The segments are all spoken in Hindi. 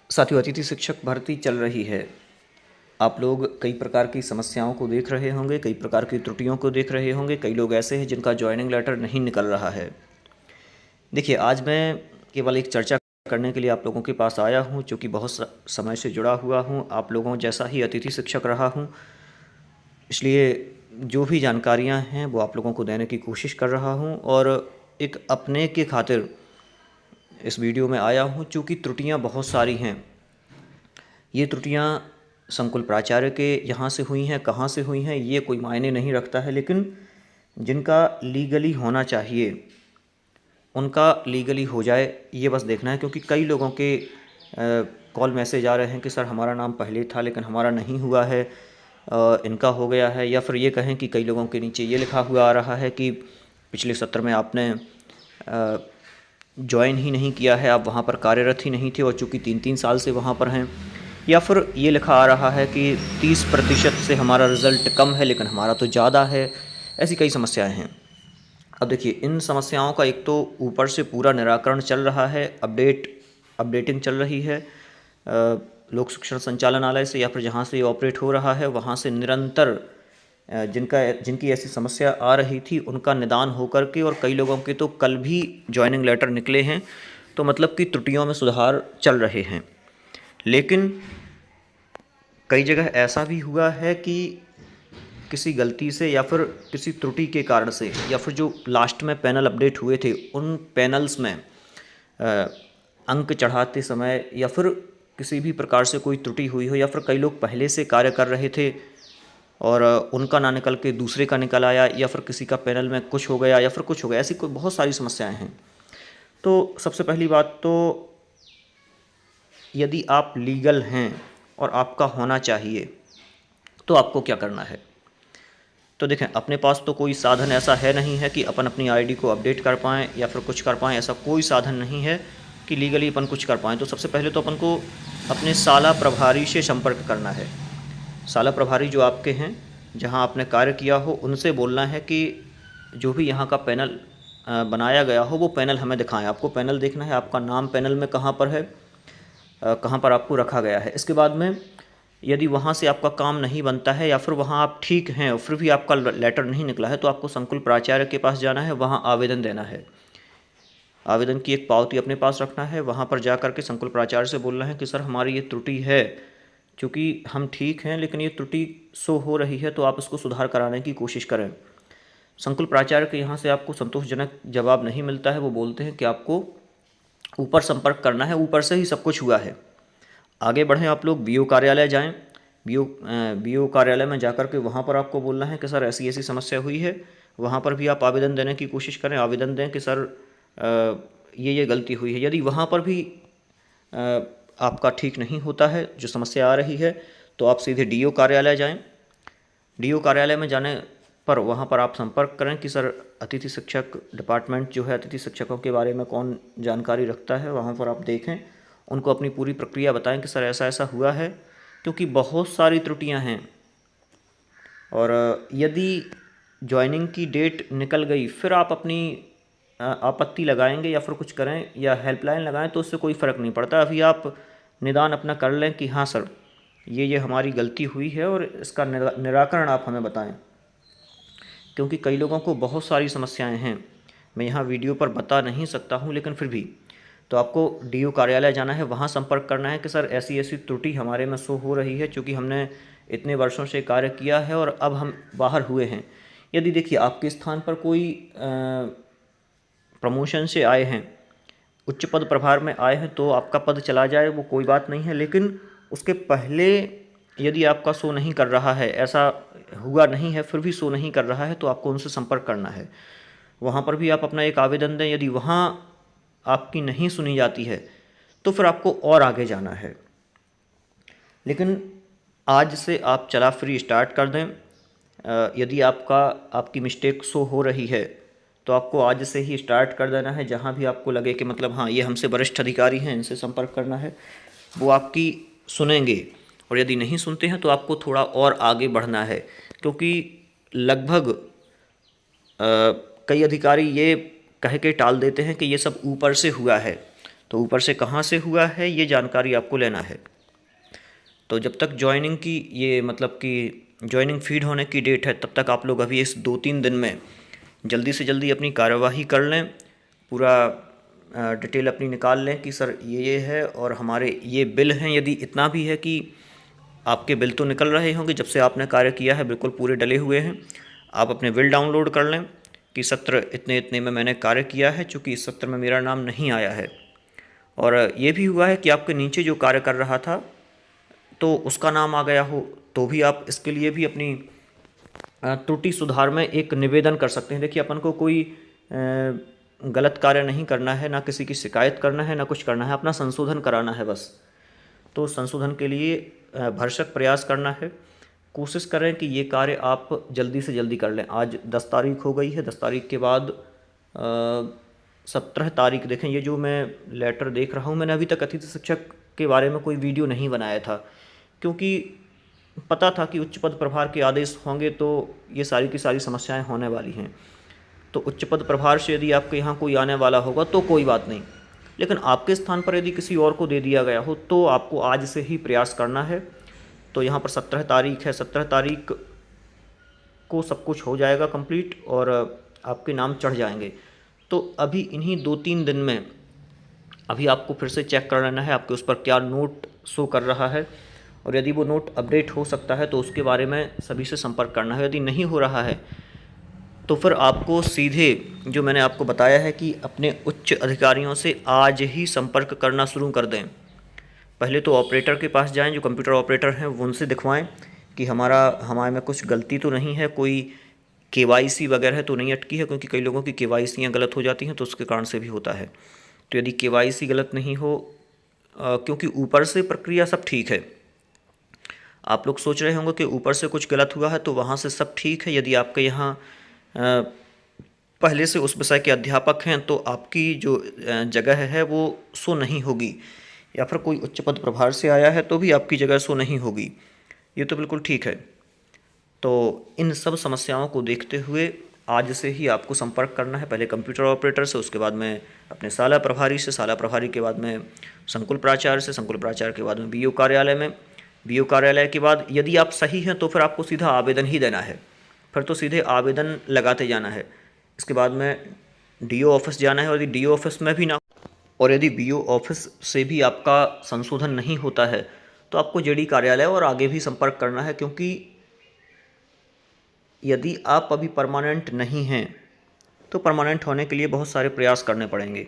साथियों, अतिथि शिक्षक भर्ती चल रही है। आप लोग कई प्रकार की समस्याओं को देख रहे होंगे, कई प्रकार की त्रुटियों को देख रहे होंगे। कई लोग ऐसे हैं जिनका जॉइनिंग लेटर नहीं निकल रहा है। देखिए, आज मैं केवल एक चर्चा करने के लिए आप लोगों के पास आया हूं, चूँकि बहुत समय से जुड़ा हुआ हूं, आप लोगों जैसा ही अतिथि शिक्षक रहा हूं। इसलिए जो भी जानकारियां हैं वो आप लोगों को देने की कोशिश कर रहा हूं, और एक अपने के खातिर इस वीडियो में आया हूं। चूँकि त्रुटियां बहुत सारी हैं, ये त्रुटियां संकुल प्राचार्य के यहाँ से हुई हैं, कहाँ से हुई हैं ये कोई मायने नहीं रखता है, लेकिन जिनका लीगली होना चाहिए उनका लीगली हो जाए, ये बस देखना है। क्योंकि कई लोगों के कॉल मैसेज आ रहे हैं कि सर हमारा नाम पहले था लेकिन हमारा नहीं हुआ है, इनका हो गया है। या फिर ये कहें कि कई लोगों के नीचे ये लिखा हुआ आ रहा है कि पिछले सत्र में आपने ज्वाइन ही नहीं किया है, आप वहाँ पर कार्यरत ही नहीं थे और चूँकि 3-3 साल से वहाँ पर हैं। या फिर ये लिखा आ रहा है कि 30% से हमारा रिज़ल्ट कम है लेकिन हमारा तो ज़्यादा है। ऐसी कई समस्याएं हैं। अब देखिए, इन समस्याओं का एक तो ऊपर से पूरा निराकरण चल रहा है, अपडेटिंग चल रही है लोक शिक्षण संचालनालय से, या फिर जहाँ से ये ऑपरेट हो रहा है वहाँ से निरंतर जिनकी ऐसी समस्या आ रही थी उनका निदान होकर के, और कई लोगों के तो कल भी जॉइनिंग लेटर निकले हैं। तो मतलब कि त्रुटियों में सुधार चल रहे हैं। लेकिन कई जगह ऐसा भी हुआ है कि किसी गलती से या फिर किसी त्रुटि के कारण से, या फिर जो लास्ट में पैनल अपडेट हुए थे उन पैनल्स में अंक चढ़ाते समय या फिर किसी भी प्रकार से कोई त्रुटि हुई हो, या फिर कई लोग पहले से कार्य कर रहे थे और उनका ना निकल के दूसरे का निकल आया, या फिर किसी का पैनल में कुछ हो गया या फिर कुछ हो गया। ऐसी कोई बहुत सारी समस्याएं हैं। तो सबसे पहली बात तो, यदि आप लीगल हैं और आपका होना चाहिए तो आपको क्या करना है। तो देखें, अपने पास तो कोई साधन ऐसा है नहीं है कि अपन अपनी आईडी को अपडेट कर पाएँ या फिर कुछ कर पाएँ। ऐसा कोई साधन नहीं है कि लीगली अपन कुछ कर पाएँ। तो सबसे पहले तो अपन को अपने साला प्रभारी से संपर्क करना है। साला प्रभारी जो आपके हैं, जहां आपने कार्य किया हो, उनसे बोलना है कि जो भी यहाँ का पैनल बनाया गया हो वो पैनल हमें दिखाएं। आपको पैनल देखना है, आपका नाम पैनल में कहाँ पर है, कहाँ पर आपको रखा गया है। इसके बाद में यदि वहाँ से आपका काम नहीं बनता है या फिर वहाँ आप ठीक हैं और फिर भी आपका लेटर नहीं निकला है, तो आपको संकुल प्राचार्य के पास जाना है, वहाँ आवेदन देना है। आवेदन की एक पावती अपने पास रखना है। वहाँ पर जा कर के संकुल प्राचार्य से बोलना है कि सर हमारी ये त्रुटि है, क्योंकि हम ठीक हैं लेकिन ये त्रुटि शो हो रही है, तो आप इसको सुधार कराने की कोशिश करें। संकुल प्राचार्य के यहाँ से आपको संतोषजनक जवाब नहीं मिलता है। वो बोलते हैं कि आपको ऊपर संपर्क करना है, ऊपर से ही सब कुछ हुआ है। आगे बढ़ें, आप लोग बीओ कार्यालय जाएं। बीओ कार्यालय में जाकर के वहाँ पर आपको बोलना है कि सर ऐसी ऐसी समस्या हुई है। वहाँ पर भी आप आवेदन देने की कोशिश करें, आवेदन दें कि सर ये गलती हुई है। यदि वहाँ पर भी आपका ठीक नहीं होता है, जो समस्या आ रही है, तो आप सीधे डीओ कार्यालय जाएं। डीओ कार्यालय में जाने पर वहाँ पर आप संपर्क करें कि सर अतिथि शिक्षक डिपार्टमेंट जो है, अतिथि शिक्षकों के बारे में कौन जानकारी रखता है, वहाँ पर आप देखें, उनको अपनी पूरी प्रक्रिया बताएं कि सर ऐसा ऐसा हुआ है। क्योंकि बहुत सारी त्रुटियां हैं, और यदि ज्वाइनिंग की डेट निकल गई फिर आप अपनी आपत्ति लगाएंगे या फिर कुछ करें या हेल्पलाइन लगाएं, तो उससे कोई फ़र्क नहीं पड़ता। अभी आप निदान अपना कर लें कि हाँ सर ये हमारी गलती हुई है और इसका निराकरण आप हमें बताएं। क्योंकि कई लोगों को बहुत सारी समस्याएं हैं, मैं यहाँ वीडियो पर बता नहीं सकता हूँ, लेकिन फिर भी तो आपको डीओ कार्यालय जाना है, वहाँ संपर्क करना है कि सर ऐसी ऐसी त्रुटि हमारे में शो हो रही है, क्योंकि हमने इतने वर्षों से कार्य किया है और अब हम बाहर हुए हैं। यदि देखिए आपके स्थान पर कोई प्रमोशन से आए हैं, उच्च पद प्रभार में आए हैं, तो आपका पद चला जाए वो कोई बात नहीं है। लेकिन उसके पहले यदि आपका शो नहीं कर रहा है, ऐसा हुआ नहीं है, फिर भी शो नहीं कर रहा है, तो आपको उनसे संपर्क करना है। वहाँ पर भी आप अपना एक आवेदन दें। यदि वहाँ आपकी नहीं सुनी जाती है तो फिर आपको और आगे जाना है। लेकिन आज से आप चला फ्री स्टार्ट कर दें। यदि आपकी मिस्टेक शो हो रही है तो आपको आज से ही स्टार्ट कर देना है। जहाँ भी आपको लगे कि मतलब हाँ ये हमसे वरिष्ठ अधिकारी हैं, इनसे संपर्क करना है, वो आपकी सुनेंगे। और यदि नहीं सुनते हैं तो आपको थोड़ा और आगे बढ़ना है, क्योंकि लगभग कई अधिकारी ये कह के टाल देते हैं कि ये सब ऊपर से हुआ है। तो ऊपर से कहाँ से हुआ है ये जानकारी आपको लेना है। तो जब तक ज्वाइनिंग की ये मतलब कि ज्वाइनिंग फीड होने की डेट है, तब तक आप लोग अभी इस 2-3 दिन में जल्दी से जल्दी अपनी कार्यवाही कर लें, पूरा डिटेल अपनी निकाल लें कि सर ये है और हमारे ये बिल हैं। यदि इतना भी है कि आपके बिल तो निकल रहे होंगे, जब से आपने कार्य किया है बिल्कुल पूरे डले हुए हैं, आप अपने बिल डाउनलोड कर लें कि सत्र इतने इतने में मैंने कार्य किया है, चूँकि इस सत्र में मेरा नाम नहीं आया है। और ये भी हुआ है कि आपके नीचे जो कार्य कर रहा था तो उसका नाम आ गया हो, तो भी आप इसके लिए भी अपनी त्रुटि सुधार में एक निवेदन कर सकते हैं। देखिए, अपन को कोई गलत कार्य नहीं करना है, ना किसी की शिकायत करना है, ना कुछ करना है, अपना संशोधन कराना है बस। तो संशोधन के लिए भरसक प्रयास करना है। कोशिश करें कि ये कार्य आप जल्दी से जल्दी कर लें। आज 10 तारीख हो गई है, 10 तारीख के बाद 17 तारीख देखें, ये जो मैं लेटर देख रहा हूँ, मैंने अभी तक अतिथि शिक्षक के बारे में कोई वीडियो नहीं बनाया था, क्योंकि पता था कि उच्च पद प्रभार के आदेश होंगे तो ये सारी की सारी समस्याएं होने वाली हैं। तो उच्च पद प्रभार से यदि आपके यहाँ कोई आने वाला होगा तो कोई बात नहीं, लेकिन आपके स्थान पर यदि किसी और को दे दिया गया हो तो आपको आज से ही प्रयास करना है। तो यहाँ पर 17 तारीख है, 17 तारीख को सब कुछ हो जाएगा कंप्लीट और आपके नाम चढ़ जाएंगे। तो अभी इन्हीं 2-3 दिन में अभी आपको फिर से चेक कर लेना है आपके उस पर क्या नोट शो कर रहा है, और यदि वो नोट अपडेट हो सकता है तो उसके बारे में सभी से संपर्क करना है। यदि नहीं हो रहा है तो फिर आपको सीधे जो मैंने आपको बताया है कि अपने उच्च अधिकारियों से आज ही संपर्क करना शुरू कर दें। पहले तो ऑपरेटर के पास जाएं, जो कंप्यूटर ऑपरेटर हैं वो उनसे दिखवाएं कि हमारे में कुछ गलती तो नहीं है, कोई केवाईसी वगैरह तो नहीं अटकी है, क्योंकि कई लोगों की केवाईसियाँ गलत हो जाती हैं तो उसके कारण से भी होता है। तो यदि केवाईसी गलत नहीं हो, क्योंकि ऊपर से प्रक्रिया सब ठीक है, आप लोग सोच रहे होंगे कि ऊपर से कुछ गलत हुआ है, तो वहाँ से सब ठीक है। यदि आपके यहाँ पहले से उस विषय के अध्यापक हैं तो आपकी जो जगह है वो शो नहीं होगी, या फिर कोई उच्च पद प्रभार से आया है तो भी आपकी जगह शो नहीं होगी, ये तो बिल्कुल ठीक है। तो इन सब समस्याओं को देखते हुए आज से ही आपको संपर्क करना है, पहले कंप्यूटर ऑपरेटर से, उसके बाद में अपने शाला प्रभारी से, शाला प्रभारी के बाद में संकुल प्राचार्य से, संकुल प्राचार्य के बाद में बीओ कार्यालय में, बीओ कार्यालय के बाद यदि आप सही हैं तो फिर आपको सीधा आवेदन ही देना है, फिर तो सीधे आवेदन लगाते जाना है। इसके बाद में डीओ ऑफिस जाना है, और यदि डीओ ऑफिस में भी ना, और यदि बीओ ऑफिस से भी आपका संशोधन नहीं होता है तो आपको जेडी कार्यालय और आगे भी संपर्क करना है, क्योंकि यदि आप अभी परमानेंट नहीं हैं तो परमानेंट होने के लिए बहुत सारे प्रयास करने पड़ेंगे,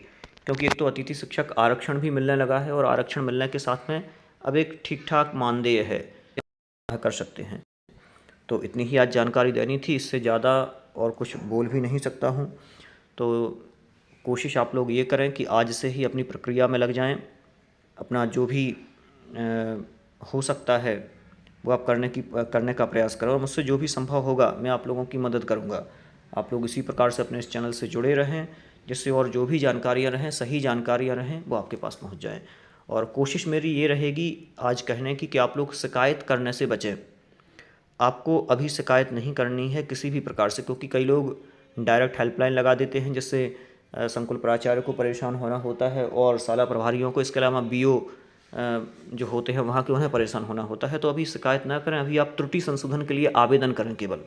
क्योंकि एक तो अतिथि शिक्षक आरक्षण भी मिलने लगा है, और आरक्षण मिलने के साथ में अब एक ठीक ठाक मानदेय है, कर सकते हैं। तो इतनी ही आज जानकारी देनी थी, इससे ज़्यादा और कुछ बोल भी नहीं सकता हूँ। तो कोशिश आप लोग ये करें कि आज से ही अपनी प्रक्रिया में लग जाएं, अपना जो भी हो सकता है वो आप करने का प्रयास करें, और मुझसे जो भी संभव होगा मैं आप लोगों की मदद करूँगा। आप लोग इसी प्रकार से अपने इस चैनल से जुड़े रहें, जिससे और जो भी जानकारियाँ रहें, सही जानकारियाँ रहें, वो आपके पास पहुँच जाएँ। और कोशिश मेरी ये रहेगी आज कहने की कि आप लोग शिकायत करने से बचें। आपको अभी शिकायत नहीं करनी है किसी भी प्रकार से, क्योंकि कई लोग डायरेक्ट हेल्पलाइन लगा देते हैं, जिससे संकुल प्राचार्य को परेशान होना होता है और शाला प्रभारियों को, इसके अलावा बीओ जो होते हैं वहाँ के, उन्हें परेशान होना होता है। तो अभी शिकायत ना करें, अभी आप त्रुटि संशोधन के लिए आवेदन करें केवल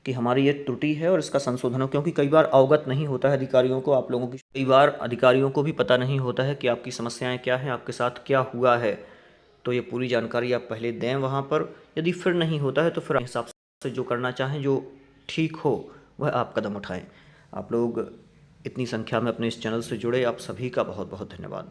कि हमारी ये त्रुटि है और इसका संशोधन हो, क्योंकि कई बार अवगत नहीं होता है अधिकारियों को, आप लोगों की कई बार अधिकारियों को भी पता नहीं होता है कि आपकी समस्याएं क्या हैं, आपके साथ क्या हुआ है। तो ये पूरी जानकारी आप पहले दें वहाँ पर। यदि फिर नहीं होता है तो फिर हिसाब से जो करना चाहें, जो ठीक हो वह आप कदम उठाएं। आप लोग इतनी संख्या में अपने इस चैनल से जुड़े, आप सभी का बहुत बहुत धन्यवाद।